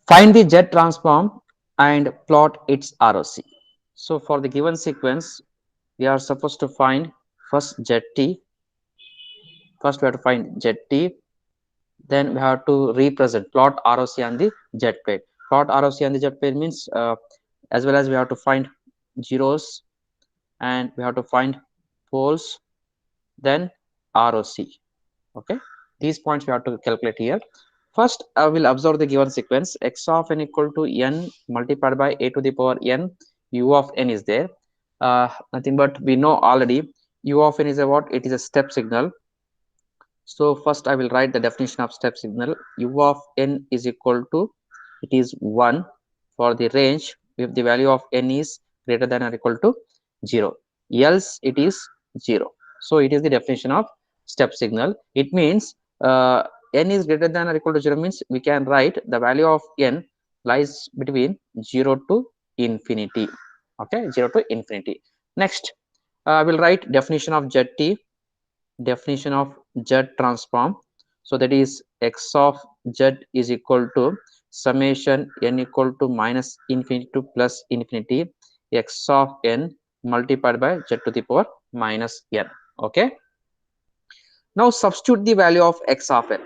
Find the Z transform and plot its ROC. So for the given sequence, we are supposed to find first ZT. First, we have to find ZT. Then we have to represent plot ROC on the Z plate. Plot ROC on the Z plate means as well as we have to find zeros and we have to find poles, then ROC. Okay, these points we have to calculate here. First, I will observe the given sequence. X of n equal to n multiplied by a to the power n. U of n is there. Nothing but we know already. U of n is a what? It is a step signal. So first I will write the definition of step signal. U of n is equal to, it is 1 for the range if the value of n is greater than or equal to 0. Else it is 0. So it is the definition of step signal. It means n is greater than or equal to 0 means we can write the value of n lies between 0 to infinity. Okay, 0 to infinity. Next, I will write definition of zt, definition of Z transform. So that is x of Z is equal to summation n equal to minus infinity to plus infinity x of n multiplied by Z to the power minus n. Okay. Now substitute the value of x of n.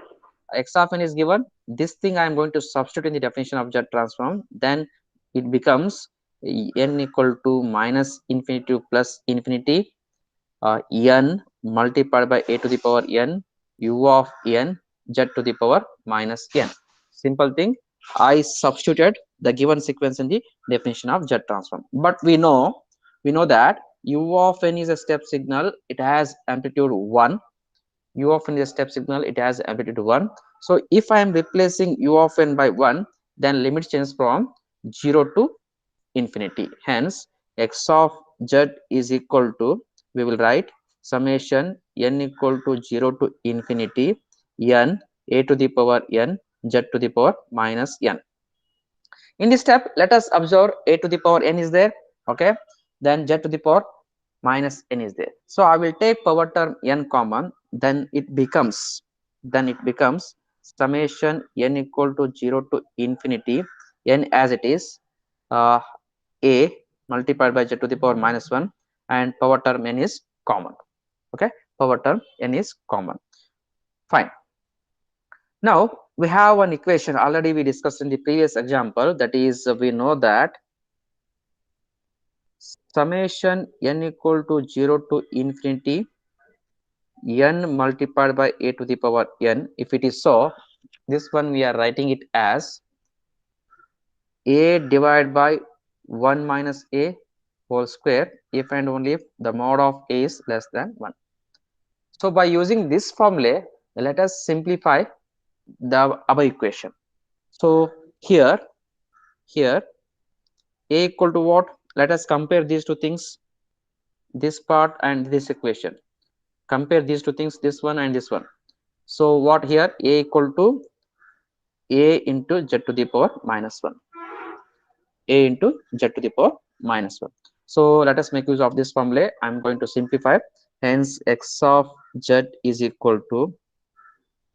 X of n is given. This thing I am going to substitute in the definition of Z transform. Then it becomes n equal to minus infinity to plus infinity n multiplied by a to the power n u of n z to the power minus n. Simple thing. I substituted the given sequence in the definition of Z transform. But we know that u of n is a step signal. It has amplitude 1. U of n is a step signal. It has amplitude 1. So if I am replacing u of n by 1, then limit change from 0 to infinity. Hence, x of z is equal to, we will write summation n equal to 0 to infinity n a to the power n z to the power minus n. In this step, let us observe a to the power n is there. Okay, then z to the power minus n is there. So I will take power term n common, then it becomes summation n equal to 0 to infinity n as it is a multiplied by z to the power minus 1 and power term n is common. Okay, power term n is common. Fine. Now we have an equation already we discussed in the previous example, that is we know that summation n equal to 0 to infinity n multiplied by a to the power n. If it is so, this one we are writing it as a divided by 1 minus a whole square if and only if the mod of a is less than 1. So by using this formula, let us simplify the above equation. So here a equal to what? Let us compare these two things, this part and this equation. Compare these two things, this one and this one. So what here? A equal to a into z to the power minus 1. A into z to the power minus 1. So let us make use of this formula. I'm going to simplify. Hence x of z is equal to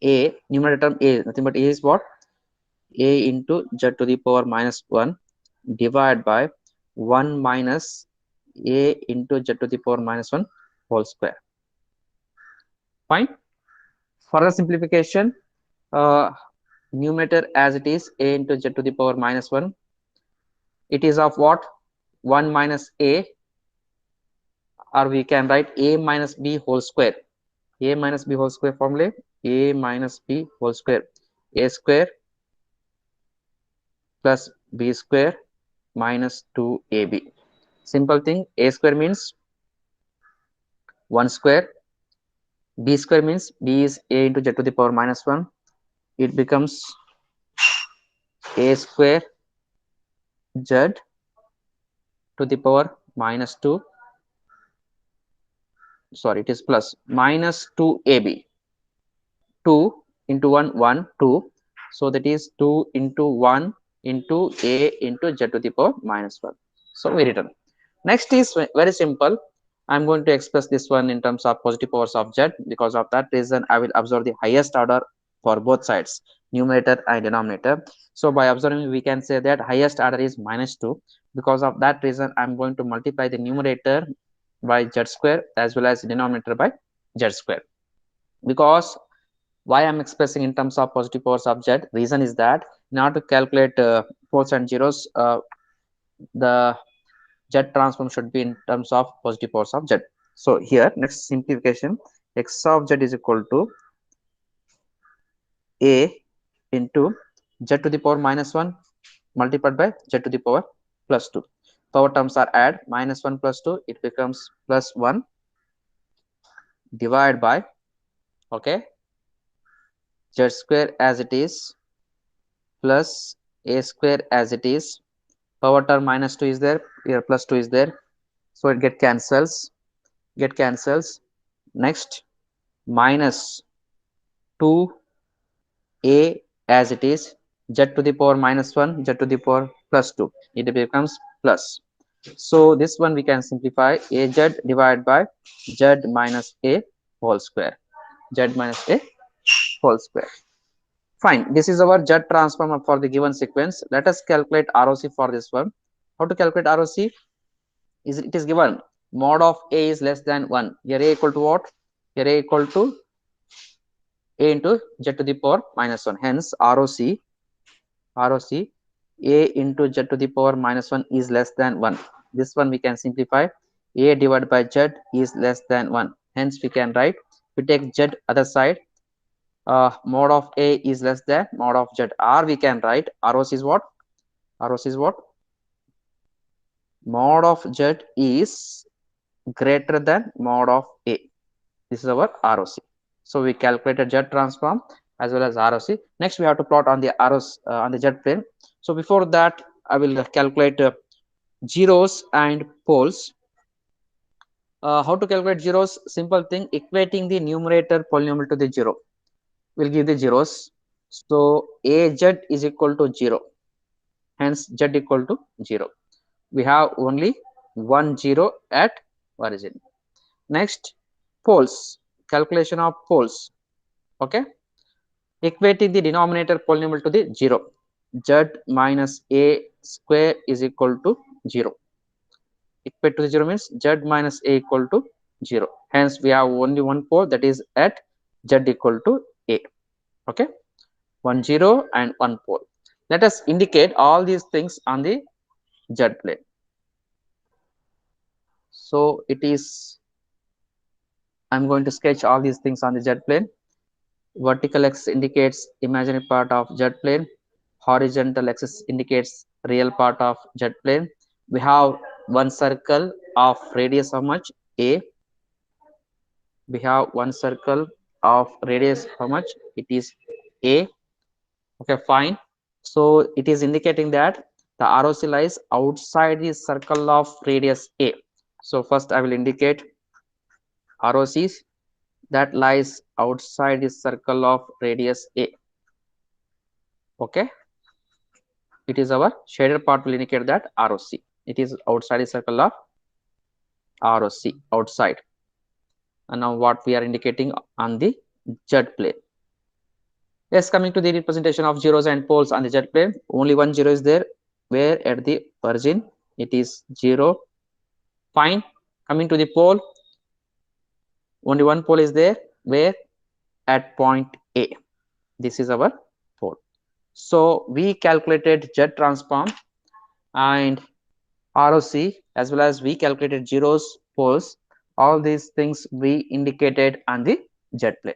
a, numerator term a, nothing but a is what? A into z to the power minus 1 divided by 1 minus a into z to the power minus 1 whole square. Fine. Further simplification, numerator as it is a into z to the power minus 1. It is of what? 1 minus a, or we can write a minus b whole square. A minus b whole square formula, a minus b whole square, a square plus b square minus 2ab. Simple thing. A square means 1 square, b square means b is a into z to the power minus 1. It becomes a square z to the power minus 2, sorry, it is plus minus 2ab. 2 into 1 1 2, so that is 2 into 1 into a into z to the power minus 1. So we return. Next is very simple. I'm going to express this one in terms of positive powers of z. Because of that reason, I will observe the highest order for both sides. numerator and denominator. So by observing, we can say that highest order is -2. Because of that reason, I'm going to multiply the numerator by z square as well as denominator by z square. Because why I'm expressing in terms of positive powers of z, reason is that in order to calculate poles and zeros, the z transform should be in terms of positive powers of z. So here, next simplification, x of z is equal to a into z to the power -1 multiplied by z to the power +2. Power terms are add, -1 plus 2, it becomes +1, divide by, okay, z square as it is plus a square as it is. Power term -2 is there, here +2 is there, so it get cancels. Next, minus 2a as it is, z to the power -1, z to the power +2, it becomes plus. So this one we can simplify, az divided by z minus a whole square, z minus a whole square. Fine, this is our z transform for the given sequence. Let us calculate ROC for this one. How to calculate ROC? Is it is given mod of a is less than 1. Here a equal to what? Here a equal to a into z to the power -1. Hence ROC a into z to the power -1 is less than 1. This one we can simplify, a divided by z is less than 1. Hence we can write, we take z other side, mod of a is less than mod of z, or we can write ROC is what? ROC is what? Mod of z is greater than mod of a. This is our ROC. So we calculated z transform as well as ROC. Next we have to plot on the ROC on the z plane. So before that, I will calculate zeros and poles. How to calculate zeros? Simple thing, equating the numerator polynomial to the zero will give the zeros. So az is equal to 0, hence z equal to 0. We have only 1 0 at origin. Next, poles, calculation of poles. Okay, equating the denominator polynomial to the 0, z minus a square is equal to 0. Equate to the 0 means z minus a equal to 0. Hence we have only one pole, that is at z equal to a. Okay, 1 0 and 1 pole. Let us indicate all these things on the z plane. So it is, I'm going to sketch all these things on the z plane. Vertical axis indicates imaginary part of z plane, horizontal axis indicates real part of z plane. We have one circle of radius how much? A. We have one circle of radius how much? It is a. Okay, fine. So it is indicating that the ROC lies outside the circle of radius a. So first I will indicate ROCs that lies outside the circle of radius a. Okay, it is our shaded part will indicate that ROC, it is outside the circle of ROC, outside. And now what we are indicating on the z plane. Yes, coming to the representation of zeros and poles on the z plane, only one zero is there, where at the origin it is 0. Fine. Coming to the pole, only one pole is there, where at point A. This is our pole. So we calculated z transform and ROC, as well as we calculated zeros, poles. All these things we indicated on the z plane.